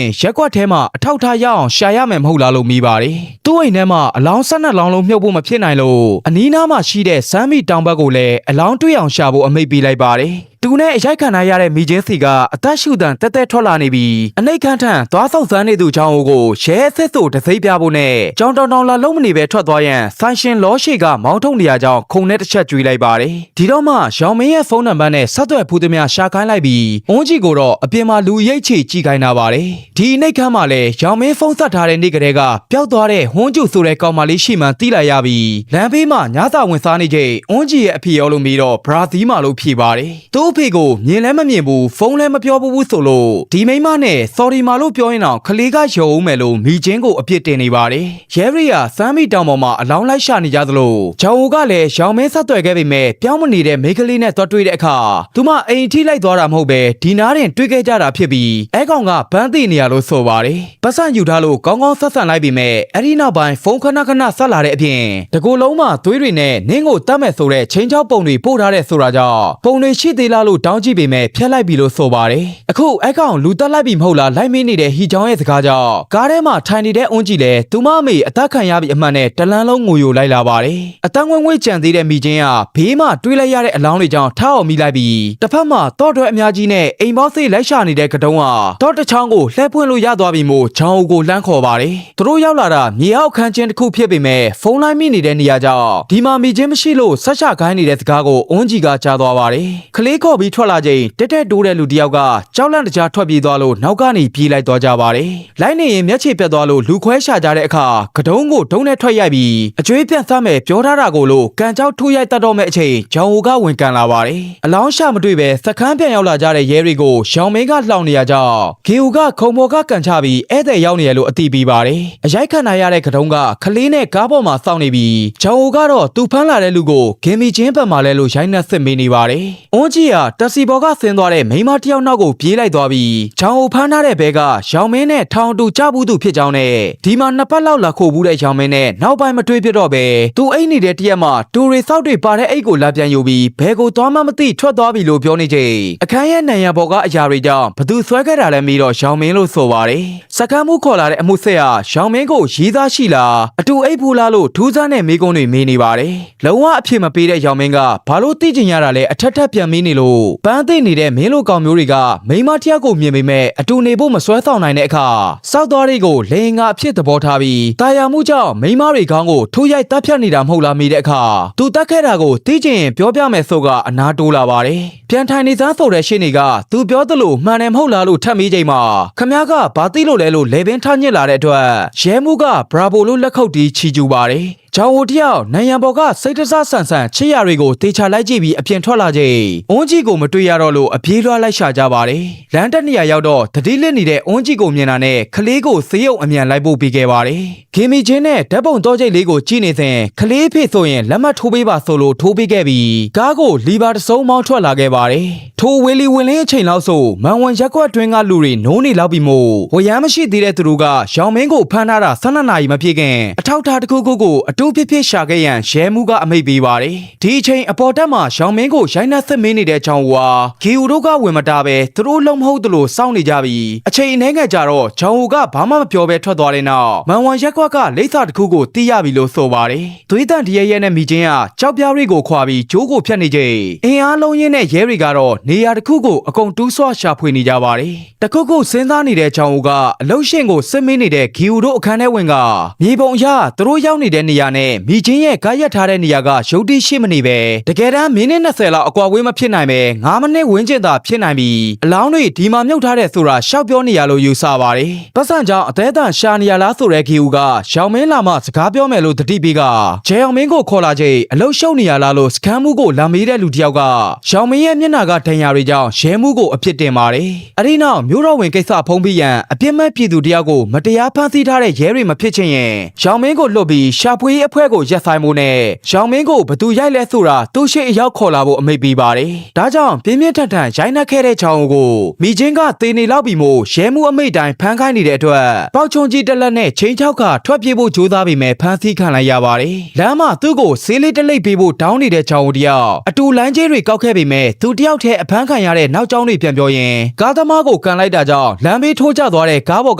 င်ရက်ကွက်ထဲမှာအထောက်ထားရအောင်ရှာရမယ်မဟုတ်လားလို့မိပါတယ်။သူ့အိမ်ထဲမှာအလောင်း12လောင်းလုံးမြုပ်ဖို့မဖြစ်နိုင်လို့အနီးနားမှာရှိတဲ့စမ်းမီတောင်ဘက်ကိုလည်းအလောင်းတွေ့အောင်ရှာဖို့အမိန့်ပေးလိုက်ပါတယ်။သူနဲ့အရိုက်ခံရတဲ့မိချင်းစီကအသက်ရှူတန်တက်တက်ထွက်လာနေပြီးအနှိတ်ခမ်းထန်သွားဆောက်စမ်းနေသူချောင်းကိုရဲအစ်စ်ဆိုတစိမ့်ပြဖို့နဲ့ကြောင်တောင်တောင်လာလုံးမနေပဲထွက်သွားရန်ဆိုင်ရှင်လောရှိကမောင်းထုတ်နေရကြောင်းခုံနဲ့တစ်ချက်ကြွေးလိုက်ပါတယ်ဒီတော့မှရောင်မင်းရဲ့ဖုန်းနံပါတ်နဲ့ဆက်သွယ်ဖူးသမျှရှာခိုင်းလိုက်ပြီးအုံးကြီးကိုတော့အပြင်မှာလူရိတ်ချီကြည့်ခိုင်းတာပါတယ်ဒီနှိတ်ခမ်းမှာလည်းရောင်မင်းဖုန်းဆက်ထားတဲ့နေ့ကလေးကပျောက်သွားတဲ့ဟွန်းကျူဆိုတဲ့ကောင်မလေးရှိမှန်းသိလိုက်ရပြီးလမ်းဘေးမှာညစာဝင်စားနေချိန်အုံးကြီးရဲ့အဖေရောလို့ပြီးတော့ဘရာဇီးမာလို့ဖြေပါတယ်သူ့အဖေကိုမြင်လဲမမြင်ဘူးဖုန်းလည်းမပြောဘူးဆိုလို့ဒီမိမနဲ့ sorry မာလို့ပြောရင်တော့ခလေးကရုံဦးမယ်လို့မိချင်းကိုအပြစ်တင်နေပါတယ်ရဲရီယာစမ်းမီတောင်ပေါ်မှာအလောင်းလိုက်ရှာနေကြသလိုဂျောင်ဦးကလည်းရောင်မဲဆက်သွယ်ခဲ့ပေမဲ့ပြောင်းမနေတဲ့မိန်းကလေးနဲ့တွေ့တွေ့တဲ့အခါသူမအိမ်ထိလိုက်သွားတာမဟုတ်ပဲဒီနားတင်တွေ့ခဲ့ကြတာဖြစ်ပြီးအဲကောင်ကဘန်းသိနေရလို့ဆိုပါတယ်ပတ်စံယူထားလို့ကောင်းကောင်းဆက်ဆံလိုက်ပေမဲ့အဲ့ဒီနောက်ပိုင်းဖုန်းခဏခဏဆက်လာတဲ့အပြင်တကူလုံးမှာသွေးတွေနဲ့နင်းကိုတတ်မဲ့ဆိုတဲ့ချင်းချောက်ပုံတွေပို့ထားတဲ့ဆိုတာကြောင့်ပုံတွေရှိသေးလားလို့တောင်းကြည့်ပေမဲ့ဖျက်လိုက်ပြီလို့ဆိုပါတယ်အခုအဲကောင်လူတက်လိုက်ပြီမဟုတ်လားလိုက်မင်းနေတဲ့ဟီချောင်းရဲ့စကားကြောင့်ကားထဲမှာထိုင်နေတဲ့အုံးကြီးလဲသူမအမေအသက်ခံရပြီအမှန်နဲ့တလန်းလုံးငိုယိုလိုက်လာပါတယ်အတန်းဝဲဝဲကြံသေးတဲ့မိချင်းကဘေးမှာတွေးလိုက်ရတဲ့အလောင်းတွေကြောင့်ထားအောင်မိလိုက်ပြီးတစ်ဖက်မှာတော့တွဲအများကြီးနဲ့အိမ်ပေါင်းစိတ်လိုက်ရှာနေတဲ့ကတုံးကတော့တချောင်းကိုလှဲပွင့်လို့ရသွားပြီမို့ချောင်းကိုလှမ်းခေါ်ပါတယ်သူတို့ရောက်လာတာမြေအောက်ခန်းချင်းတစ်ခုဖြစ်ပေမဲ့ဖုန်းလိုင်းမိနေတဲ့နေရာကြောင့်ဒီမှာမိချင်းမရှိလို့ဆက်ချခိုင်းနေတဲ့စကားကိုအုံးကြီးကကြားသွားပါတယ်ခလေးခေါ်ပြီးထွက်လာချိန်တက်တက်တိုးတဲ့လူတယောက်ကကြောက်လန့်တကြားထွက်ပြေးသွားလို့နောက်ကနေပြေးလိုက်သွားကြပါတယ်လိုက်နေရင်မျက်ခြေပြတ်သွားလို့လူခွဲရှာကြတဲ့အခါကတုံးကိုဒုံးနဲ့ထွက်ရိုက်ပြီးအကျွေးပြတ်သားမဲ့ပြောထားတာကိုလို့ကန်ကြောက်ထိုးရိုက်တတ်တော့မဲ့အချိန်ဂျောင်ဟိုကဝင်ကန်လာပါတယ်အလောင်းရှာမတွေ့ပဲစခန်းပြန်ရောက်လာကြတဲ့ရဲတွေကိုရောင်မင်းကလှောင်နေရကြောင်းဂေဟူကခုံပေါ်ကကန်ချပြီးဧည့်သည်ရောက်နေရလို့အတိပေးပါတယ်အရိုက်ခံရတဲ့ကတုံးကခလေးနဲ့ကားပေါ်မှာစောင့်နေပြီးဂျောင်ဟိုကတော့သူ့ဖမ်းလာတဲ့လူကိုဂင်မီချင်းဘက်မှာလဲလို့ရိုင်းနှက်စစ်မေးနေပါတယ်အွန်ကြီးကတက်စီဘော်ကဆင်းသွားတဲ့မိန်းမတစ်ယောက်နောက်ကိုပြေးလိုက်သွားပြီးဂျောင်ဟိုဖမ်းထားတဲ့ဘဲကရောင်မင်းနဲ့ထောင်တူကြဘူးသူဖြစ်ကြောင်းနဲ့ဒီမှာနှစ်ပတ်လောက်လာခိုးဘူးတဲ့ရောင်မင်းနဲ့နောက်ပိုင်းမတွေ့ဖြစ်တော့ပဲသူအိတ်နေတဲ့တရက်မှာတူရီဆောက်တွေပါတဲ့အိတ်ကိုလာပြန်ယူပြီးဘဲကိုသွားမှမသိထွက်သွားပြီလို့ပြောနေချိန်အခန်းရဲ့နံရံဘော်ကအရာတွေကြောင့်ဘသူဆွဲခဲ့တာလဲပြီးတော့ရောင်မင်းလို့ဆိုပါတယ်စကမ်းမှုခေါ်လာတဲ့အမှုဆက်ဟာရောင်မင်းကိုရေးသားရှိလားအတူအိတ်ဖူးလားလို့ထူးဆန်းတဲ့မိကုန်းတွေမေးနေပါတယ်လုံးဝအဖြစ်မပေးတဲ့ရောင်မင်းကဘာလို့သိကျင်ရတာလဲအထက်ထက်ပြန်မေးနေလို့ပန်းသိနေတဲ့မင်းလိုကောင်မျိုးတွေကမိန်းမတစ်ယောက်ကိုမြင်ပေမဲ့အတူနေဖို့မစွဲဆောင်နိုင်တဲ့အခါစောက်သွားတွေကိုလေငါအဖြစ်သဘောထားပြီးတာယာမှုကြောင့်မိန်းမတွေခေါင်းကိုထိုးရိုက်တပ်ဖြတ်နေတာမဟုတ်လားမိတဲ့အခါသူတက်ခဲ့တာကိုသိကျင်ပြောပြမယ်ဆိုကအနာတိုးလာပါတယ်ပြန်ထိုင်နေစမ်းဆိုတဲ့ရှင်းတွေကသူပြောသလိုမှန်တယ်မဟုတ်လားလို့ထပ်မေးချိန်မှာခမ ्या ကဘာသိလို့လဲလို့လေပင်ထညစ်လာတဲ့အတွက်ရဲမှုကဘရာဗိုလို့လက်ခုပ်တီးချီးကျူးပါတယ်ဂျောင်ဟိုတယောက်နိုင်ရန်ဘော်ကစိတ်တစားဆန်ဆန်ချစ်ရတွေကိုတေချာလိုက်ကြည့်ပြီးအပြင်ထွက်လာချိန်အွန်းကြီးကိုမတွေ့ရတော့လို့အပြေးလွှားလိုက်ရှာကြပါတယ်လမ်းတက်နေရရောက်တော့တတိလစ်နေတဲ့အွန်းကြီးကိုမြင်တာနဲ့ခလေးကိုစေးရုံအမြန်လိုက်ဖို့ပြီးခဲ့ပါတယ်ဂင်မီချင်းနဲ့ဓာတ်ပုံတော့ချိတ်လေးကိုကြည့်နေစဉ်ခလေးဖေဆိုရင်လက်မှတ်ထိုးပေးပါဆိုလို့ထိုးပေးခဲ့ပြီးကားကိုလီဘာတစုံမောင်းထွက်လာခဲ့ပါတယ်ထိုဝေလီဝင်လင်းအချိန်လောက်ဆိုမန်ဝန်ရက်ကွက်တွင်းကလူတွေနိုးနေလောက်ပြီမို့ဝရမ်းမရှိသေးတဲ့သူတို့ကရောင်မင်းကိုဖမ်းထားတာ12နာရီမပြည့်ခင်အထောက်ထားတစ်ခုခုကိုအတူဖြစ်ဖြစ်ရှာခဲ့ရန်ရဲမှုကအမိတ်ပေးပါတယ်ဒီအချိန်အပေါ်တက်မှာရောင်မင်းကိုရိုင်းနှက်စစ်မင်းနေတဲ့ချောင်းဝါဂီယူတို့ကဝင်မတာပဲသူတို့လုံးမဟုတ်သလိုစောင့်နေကြပြီးအချိန်အနည်းငယ်ကြာတော့ချောင်းဝကဘာမှမပြောဘဲထွက်သွားတဲ့နောက်မန်ဝန်ရက်ကွက်ကလိမ့်စာတစ်ခုကိုတီးရပြီလို့ဆိုပါတယ်သွေးတန်တရဲရဲနဲ့မိချင်းကကြောက်ပြားတွေကိုခွာပြီးဂျိုးကိုဖြတ်နေချိန်အင်အားလုံးရင်းနဲ့ရဲတွေကတော့နေရာတစ်ခုကိုအကုန်တူးဆွရှာဖွေနေကြပါတယ်တခုခုစဉ်းစားနေတဲ့ချောင်းဝကအလုတ်ရှင်ကိုစစ်မင်းနေတဲ့ဂီယူတို့အခန်းထဲဝင်ကမြေပုံအရသူတို့ရောက်နေတဲ့နေရာ နဲ့မိချင်းရဲ့ကားရက်ထားတဲ့နေရာကရုတ်တိရှိမနေပဲတကယ်တမ်းမိနစ်20လောက်အကွာဝေးမဖြစ်နိုင်ပဲ9မိနစ်ဝန်းကျင်သာဖြစ်နိုင်ပြီးအလောင်းတွေဒီမှာမြုပ်ထားတဲ့ဆိုတာရှောက်ပြောနေရလို့ယူဆပါတယ်ပတ်စံကြောင့်အသေးအံရှာနေရလားဆိုတဲ့ခီဦးကရောင်မင်းလာမှစကားပြောမယ်လို့တတိပေးကဂျေအောင်မင်းကိုခေါ်လာချိန်အလုရှုပ်နေရလားလို့စခန်းမှုကိုလာမေးတဲ့လူတစ်ယောက်ကရောင်မင်းရဲ့မျက်နှာကဒဏ်ရာတွေကြောင့်ရဲမှုကိုအပြစ်တင်ပါတယ်အဲ့ဒီနောက်မျိုးတော်ဝင်ကိစ္စဖုံးပြီးရန်အပြစ်မဲ့ပြည်သူတယောက်ကိုမတရားဖမ်းဆီးထားတဲ့ရဲတွေမဖြစ်ချင်ရင်ရောင်မင်းကိုလွတ်ပြီးရှာဖွေရေးအဖွဲ့ကိုရက်ဆိုင်မှုနဲ့ရောင်မင်းကိုဘသူရိုက်လဲဆိုတာသူ့ရှိအရောက်ခေါ်လာဖို့အမိန့်ပေးပါတယ်ဒါကြောင့်ပြင်းပြင်းထန်ထန်ရိုက်နှက်ခဲ့တဲ့ချောင်းကိုမိချင်းကသေနေလောက်ပြီးမို့ရဲမှုအမိန့်တိုင်းဖမ်းခိုင်းနေတဲ့အတွက်ပေါချုံကြီးတက်လက်နဲ့ချင်းချောက်ကထွက်ပြေးဖို့ကြိုးစားပြီးမဲ့ဖမ်းဆီးခံလိုက်ရပါတယ်လမ်းမှာသူ့ကိုဆေးလေးတလိပ်ပေးဖို့တောင်းနေတဲ့ချောင်းတယောက်အတူလမ်းကျဲတွေကောက်ခဲ့ပေမဲ့သူတယောက်တည်းအဖမ်းခံရတဲ့နောက်ကျောင်းတွေပြန်ပြောရင်ကားသမားကိုကန်လိုက်တာကြောင့်လမ်းဘေးထိုးကျသွားတဲ့ကားပေါ်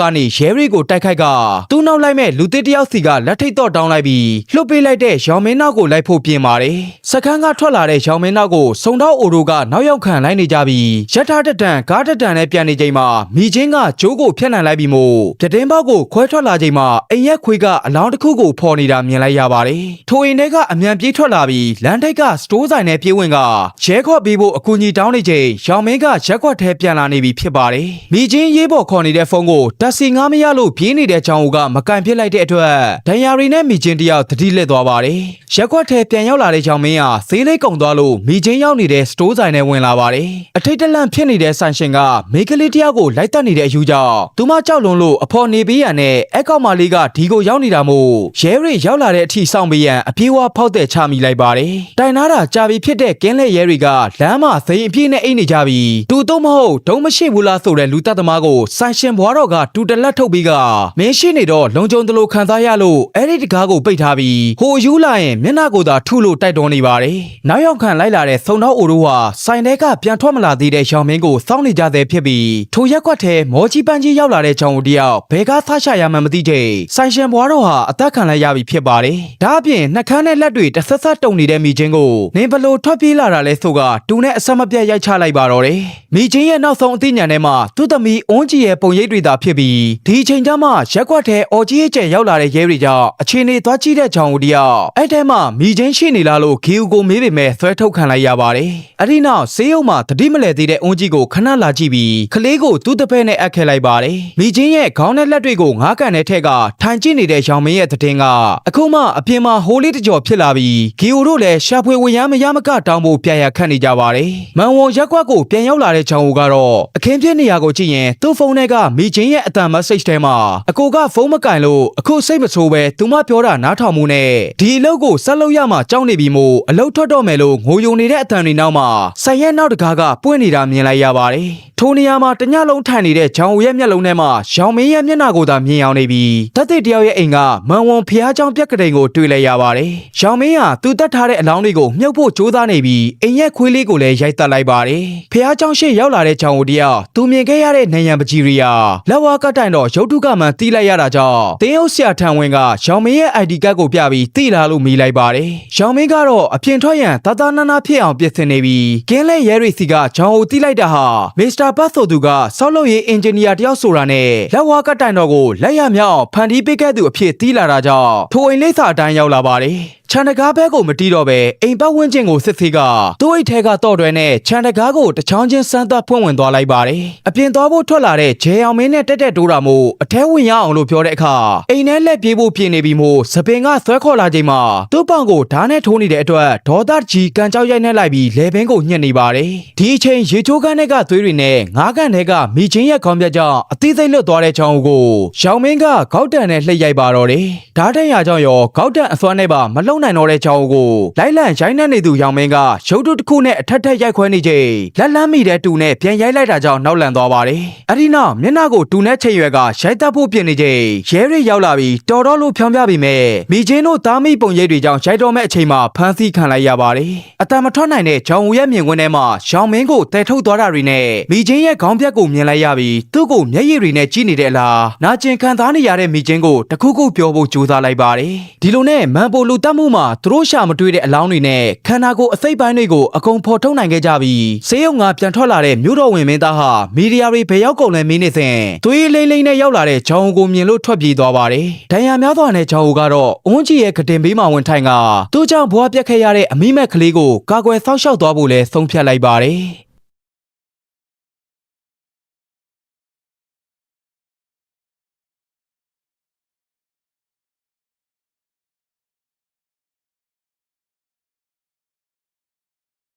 ကနေရဲတွေကိုတိုက်ခိုက်ကသူ့နောက်လိုက်မဲ့လူတစ်တယောက်စီကလက်ထိတ်တော့တောင်းလိုက်ပြီးလှုပ်ပေးလိုက်တဲ့ရောင်မင်းနောက်ကိုလိုက်ဖို့ပြင်ပါတယ်စခန်းကထွက်လာတဲ့ရောင်မင်းနောက်ကိုစုံတော့အိုတို့ကနောက်ရောက်ခံလိုက်နေကြပြီးရက်ထားတက်တန်ကားတက်တန်နဲ့ပြန်နေချိန်မှာမိချင်းကဂျိုးကိုဖျက်နှံလိုက်ပြီးမို့ပြတင်းပေါက်ကိုခွဲထွက်လာချိန်မှာအိမ်ရက်ခွေးကအလောင်းတစ်ခုကိုဖော်နေတာမြင်လိုက်ရပါတယ်ထိုအိမ်ထဲကအမြန်ပြေးထွက်လာပြီးလမ်းထိပ်ကစတိုးဆိုင်နဲ့ပြေးဝင်ကရဲခေါ်ပေးဖို့အကူအညီတောင်းနေချိန်ရောင်မင်းကရက်ခွက်ထဲပြန်လာနေပြီဖြစ်ပါတယ်မိချင်းရေးပေါ်ခေါ်နေတဲ့ဖုန်းကိုတက်စီငားမရလို့ပြေးနေတဲ့ချောင်းကမကန်ဖြစ်လိုက်တဲ့အတွက်ဒဏ်ရာရီနဲ့မိချင်းတယောက်တတိလက်သွားပါတယ်ရက်ခွက်ထဲပြန်ရောက်လာတဲ့ရောင်မင်းဟာဈေးလေးကုံသွားလို့မိချင်းရောက်နေတဲ့စတိုးဆိုင်နဲ့ဝင်လာပါတယ်အထိတ်တလန့်ဖြစ်နေတဲ့ဆိုင်ရှင်ကမိကလေးတယောက်ကိုလိုက်တက်နေတဲ့အယူကြောင့်သူမကြောက်လွန်လို့အဖော်နေပေးရန်နဲ့အကောက်မလေးကဒီကိုရောက်နေတာမို့ရဲတွေရောက်လာတဲ့အထိစောင့်ပေးရန်အပြေးဝဖောက်တဲ့ချမိလိုက်ပါတယ်တိုင်နာတာကြာပြီဖြစ်တဲ့ကင်းလက်ရဲတွေကလမ်းမှာစိန်အပြည့်နဲ့အိတ်နေကြပြီးတူတော့မဟုတ်ဒုံမရှိဘူးလားဆိုတဲ့လူသက်သမားကိုဆိုင်ရှင်ဘွားတော်ကတူတလက်ထုတ်ပြီးကမင်းရှိနေတော့လုံခြုံသလိုခံစားရလို့အဲ့ဒီတကားကိုပိတ်ထားပြီးဟိုယူလာရင်မျက်နှာကိုသာထုလို့တိုက်တော်နေပါတယ်နောက်ရောက်ခံလိုက်လာတဲ့စုံတော်အိုတို့ဟာဆိုင်ထဲကပြန်ထွက်မလာသေးတဲ့ရောင်မင်းကိုစောင့်နေကြသေးဖြစ်ပြီးထိုရက်ကွက်ထဲမောကြီးပန်းကြီးရောက်လာတဲ့ချောင်းတယောက်ဘဲကားဆာရှာရမှမသိချိန်ဆိုင်ရှင်ဘွားတော်ဟာအသက်ခံလိုက်ရပြီဖြစ်ပါတယ်ဒါအပြင်နှကန်းနဲ့လက်တွေတဆက်ဆက်တုံနေတဲ့မိချင်းကိုနင်ဘလို့ထွက်ပြေးလာတာလဲဆိုကတူနဲ့အဆက်မပြတ်ရိုက်ချလိုက်ပါတော့တယ်မိချင်းရဲ့နောက်ဆုံးအသိဉာဏ်ထဲမှာသူ့သမီးအွန်းကြီးရဲ့ပုံရိပ်တွေသာဖြစ်ပြီးဒီချိန်ကျမှရက်ကွက်ထဲအော်ကြီးရဲ့ကျန်ရောက်လာတဲ့ရဲတွေကြောင့်အခြေအနေသွားကြည့်တဲ့ချောင်းတယောက်အဲ့ထဲမှာမိချင်းရှိနေလားလို့ဂီယူကိုမေးပေမဲ့ဆွဲထုတ်ခံလိုက်ရပါတယ်အဲ့ဒီနောက်ဆေးရုံမှာတတိမလဲသေးတဲ့အွန်းကြီးကိုခဏလာကြည့်ပြီးကလေးကိုသူ့တစ်ဖက်နဲ့အပ်ခဲ့လိုက်ပါတယ်မိချင်းရဲ့ခေါင်းနဲ့လက်တွေကိုငားကန်တဲ့ထက်ကထိုင်ကြည့်နေတဲ့ရောင်မင်းရဲ့သတင်ကအခုမှအပြင်မှာဟိုးလေးတကြော်ဖြစ်လာပြီးဂီယူတို့လည်းရှာဖွေဝရမ်းမရမကတောင်းဖို့ပြရခတ်နေကြပါတယ်မန်ဝုံရက်ကွက်ကိုပြန်ရောက်လာတဲ့ချောင်းကတော့အခင်းပြနေရာကိုကြည့်ရင်သူ့ဖုန်းထဲကမိချင်းရဲ့အတန်မက်ဆေ့ချ်ထဲမှာအကိုကဖုန်းမကင်လို့အခုစိတ်မဆိုးပဲသူမပြောတာနားထောင်မှုနဲ့ဒီအလုပ်ကိုဆက်လုပ်ရမှကြောက်နေပြီမို့အလုပ်ထွက်တော့မယ်လို့ငိုယုံနေတဲ့အတန်တွေနောက်မှာဆိုင်ရဲ့နောက်တကားကပွင့်နေတာမြင်လိုက်ရပါတယ်ထိုနေရာမှာတညလုံးထိုင်နေတဲ့ချောင်းရဲ့မျက်လုံးထဲမှာရောင်မင်းရဲ့မျက်နှာကိုသာမြင်အောင်နေပြီးတသက်တယောက်ရဲ့အိမ်ကမန်ဝုံဖျားချောင်းပြက်ကလေးကိုတွေ့လိုက်ရပါတယ်ရောင်မင်းဟာသူတတ်ထားတဲ့အလောင်းတွေကိုမြုပ်ဖို့ကြိုးစားနေပြီးအိမ်ရဲ့ခွေးလေးကိုလည်းရိုက်တက်လိုက်ပါတယ်ဖျားချောင်းရှေ့ရောက်လာတဲ့ချောင်းတယောက်သူမြင်ခဲ့ရတဲ့နယံပကြီးရီယာလက်ဝါးကတိုင်တော့ရုပ်ထုကမှန်တီးလိုက်ရတာကြောင့်တင်းဟုတ်ဆရာထံဝင်ကရောင်မင်းရဲ့ ID ကတ်ကိုပြပြီးတီးလာလို့မိလိုက်ပါတယ်ရောင်မင်းကတော့အပြင်ထွက်ရန်သာသာနာနာဖြစ်အောင်ပြင်ဆင်နေပြီးကင်းလဲရဲရီစီကချောင်းကိုတီးလိုက်တာဟာမစ္စတာဘတ်ဆိုသူကဆောက်လုပ်ရေးအင်ဂျင်နီယာတယောက်ဆိုတာနဲ့လက်ဝါးကတိုင်တော့ကိုလက်ရမြောက်ဖန်တီးပေးခဲ့သူအဖြစ်တီးလာတာကြောင့်ထိုအိမ်လိပ်စာအတိုင်းရောက်လာပါတယ်ခြံတကားဘက်ကိုမတီးတော့ပဲအိမ်ပတ်ဝန်းကျင်ကိုစစ်ဆေးကသူ့အိတ်ထဲကတော့တွဲနဲ့ခြံတကားကိုတချောင်းချင်းစမ်းသပ်ဖွင့်ဝင်သွားလိုက်ပါတယ်အပြင်သွားဖို့ထွက်လာတဲ့ဂျေအောင်မင်းနဲ့တက်တိုးတာမို့အထဲဝင်ရအောင်လို့ပြောတဲ့အခါအိမ်ထဲလက်ပြေးဖို့ပြင်နေပြီမို့စပင်ကဆွဲခေါ်လာချိန်မှာသူ့ပေါင်ကိုဓာတ်နဲ့ထိုးနေတဲ့အတွက်ဒေါသကြီးကန်ကြောက်ရိုက်နှက်လိုက်ပြီးလေပင်ကိုညှစ်နေပါတယ်ဒီအချိန်ရေချိုးကန်းတွေကသွေးတွေနဲ့ငါးကန်တွေကမိချင်းရဲ့ခေါင်းပြတ်ကြောင့်အသေးစိတ်လွတ်သွားတဲ့ချောင်းကိုရောင်မင်းကခေါက်တန်နဲ့လှိပ်ရိုက်ပါတော့တယ်ဓာတ်တန်ရကြောင့်ရောခေါက်တန်အစွမ်းနဲ့ပါမလုံနိုင်တော့တဲ့ချောင်းကိုလိုက်လံရိုက်နှက်နေသူရောင်မင်းကရုပ်တုတစ်ခုနဲ့အထက်ထက်ရိုက်ခွဲနေချိန်လက်လန်းမိတဲ့တူနဲ့ပြန်ရိုက်လိုက်တာကြောင့်နောက်လန်သွားပါတယ်အဲ့ဒီနောက်မျက်နှာကိုတူနဲ့ချိန်ရွယ်ကရိုက်တက်ဖို့ပြင်နေချိန်ရဲတွေရောက်လာပြီးတော်တော်လို့ဖြောင်းပြပြီးမဲ့မိချင်းတို့သားမိပုံရိပ်တွေကြောင့်ရိုက်တော်မဲ့အချိန်မှာဖမ်းဆီးခံလိုက်ရပါတယ်အတန်မထွက်နိုင်တဲ့ဂျောင်ဦးရဲ့မြင်ကွင်းထဲမှာရောင်မင်းကိုတဲထုတ်သွားတာတွေနဲ့မိချင်းရဲ့ခေါင်းပြတ်ကိုမြင်လိုက်ရပြီးသူ့ကိုမျက်ရည်တွေနဲ့ကြည့်နေတဲ့အလားနာကျင်ခံစားနေရတဲ့မိချင်းကိုတခုခုပြောဖို့ကြိုးစားလိုက်ပါတယ်ဒီလိုနဲ့မန်ပိုလူတက်မှု မှာသူတို့ရှာမတွေ့တဲ့အလောင်းတွေနဲ့ခန္ဓာကိုယ်အစိတ်ပိုင်းတွေကိုအကုန်ဖော်ထုတ်နိုင်ခဲ့ကြပြီးဆေးရုံကပြန်ထွက်လာတဲ့မြို့တော်ဝင်မင်းသားဟာမီဒီယာတွေဘယ်ရောက်ကုန်လဲမင်းနေစဉ်သွေးလိမ့်လိမ့်နဲ့ရောက်လာတဲ့ဂျောင်ကိုမြင်လို့ထွက်ပြေးသွားပါတယ်။ဒဏ်ရာများစွာနဲ့ဂျောင်ကတော့အွန်းကြီးရဲ့ကတင်ဘေးမှာဝင်ထိုင်ကသူ့ကြောင့်ဘွားပြက်ခဲ့ရတဲ့အမိမက်ကလေးကိုကာကွယ်ဆောက်ရှောက်သွားဖို့လဲဆုံးဖြတ်လိုက်ပါတယ်။